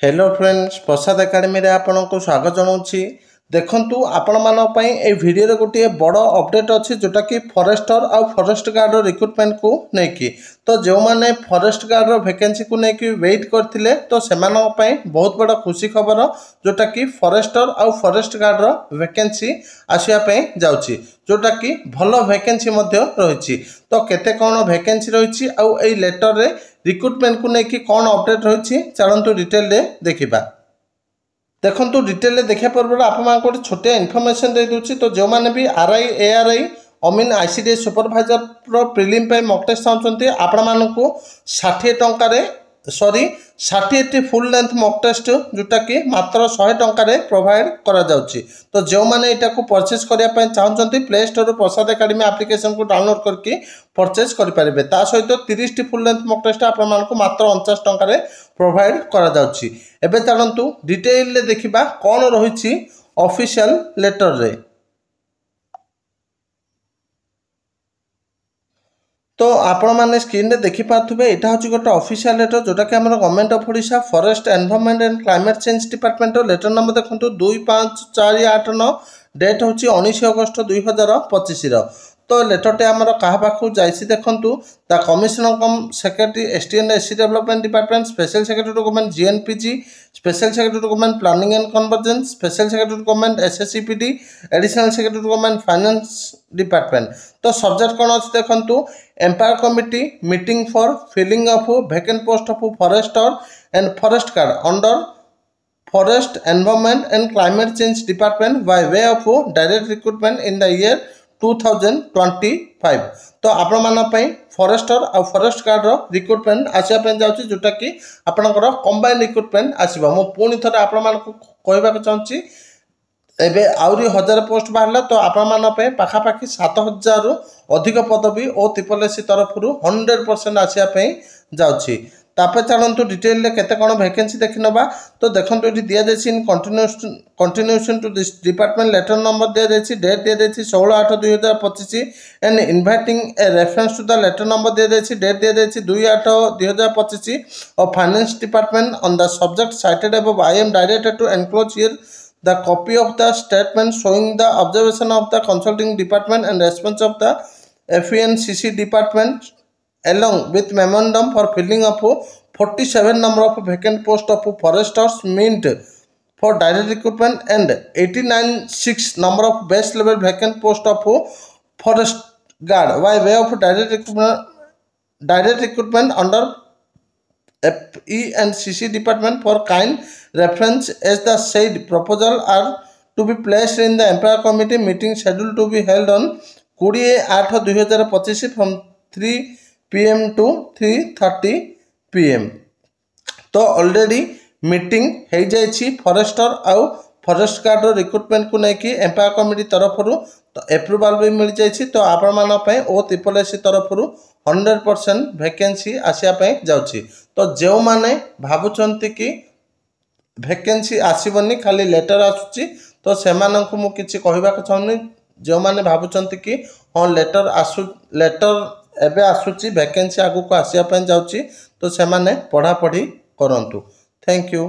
Hello friends, प्रसाद academy रे आपनको स्वागत जनाऊँगी। देखंतु आपण मानक पई ए वीडियो रे गोटे बड़ अपडेट अच्छी जोटा कि फॉरेस्टर आउ फॉरेस्ट गार्ड रिक्रुटमेंट को लेकिन तो जो माने फॉरेस्ट गार्ड वैकेंसी को लेकिन वेट करथिले तो सेमानक पई बहुत बड़ा खुशी खबर जोटा कि फॉरेस्टर आउ फॉरेस्ट गार्ड वैकेंसी आसिया पई जाउची जोटा कि भलो वैकेंसी मध्य रहिछि। तो केते कोन वैकेंसी रहिछि आउ ए लेटर रे रिक्रुटमेंट को लेकिन कौन अपडेट रही चलतु डिटेल रे देखा। देखो डिटेल देखा पूर्व आप गोटे छोटिया इनफर्मेशन दे दूसरी। तो जो मैंने भी आरआई एआरआई अमीन आईसीडीएस सुपरभाइजर प्रिलिम पे मॉक टेस्ट चाहते आपण मानू 60 टंकार sorry 60 full length mock test जोटा कि मात्र 100 टंकार प्रोवाइड करा जाउची। तो जो मैंने यहाँ को परचेज करने चाहते प्ले स्टोर प्रसाद एकेडमी एप्लिकेशन को डाउनलोड करके परचेज करेंगे। ता सहित 30 फुल लेंथ मॉक टेस्ट आपण मात्र 49 टंकार प्रोवाइड करा जाउची। एबे चलंतु डिटेल ले देखिबा कौन रही ऑफिशियल लेटर रे। तो आपण मैंने स्क्रीन रे देखि पाथुबे एटा होची गोटे ऑफिशियल लेटर जोटा कि हमर government of Odisha forest environment and climate change department letter number देखंतु 254889 डेट होची 19 अगस्त 2025 तो लेटर टे आमर कहा पाखु जाइसी देखंतु the commissioner cum secretary STN SC development department special secretary to government GNPG special secretary to government planning and convergence special secretary to government SSCPD additional secretary to government finance department. तो subject कौन अच्छे देखंतु empowered committee meeting for filling of vacant post of forester and forest guard under forest environment and climate change department by way of direct recruitment in the year 2025। तो आपण मानक forester और forest guard recruitment आसापे जाऊँगी जोटा कि आपणकर combine recruitment आसो। मु पुणी थे आपण कहवाक चाहूँगी एबे आउरी 1000 पोस्ट बाहर तो आपण मानक पाखापाखि 7000 रु अधिक पदवी और ट्रिपल तरफ 100% आसापे जाऊँगी। तापर चलतु डिटेल रे केते कोन वैकेंसी देखि नबा। तो देखंतु एठी दिया जायछि in continuation to this department letter number दिया जायछि डेट दिया जायछि 16/8/2025 and inviting a reference to the letter number दिया जायछि डेट दिया जायछि 2/8/2025 of finance department on the subject cited above I am directed to enclose here the copy of the statement showing the observation of the consulting department and response of the FENCC department along with memorandum for filling up 47 number of vacant post of foresters meant for direct recruitment and 89.6 number of base level vacant post of forest guard by way of direct recruitment under FENCC department for kind reference as the said proposal are to be placed in the employer committee meeting scheduled to be held on 20/8/2025 from 3 PM to 3:30 PM। तो already meeting हो जाइए forester आउ forest guard recruitment को लेकिन empire committee तरफ तो एप्रुवाल भी मिल जाइए। तो आपण मानपाई ओ ट्रिपल तरफ 100% वैकेंसी आसापे जाउछि। तो जो माने भावुचंती कि वैकेंसी आसीबनी खाली लेटर आसुची तो सेमानंकु मु किछि कहबाक चाहूनी। जो माने भावुचंती कि हाँ लेटर एबे आसुची वैकेंसी आगु को आसिया जाउची तो सेमाने पढ़ापढ़ी करंतु। Thank you.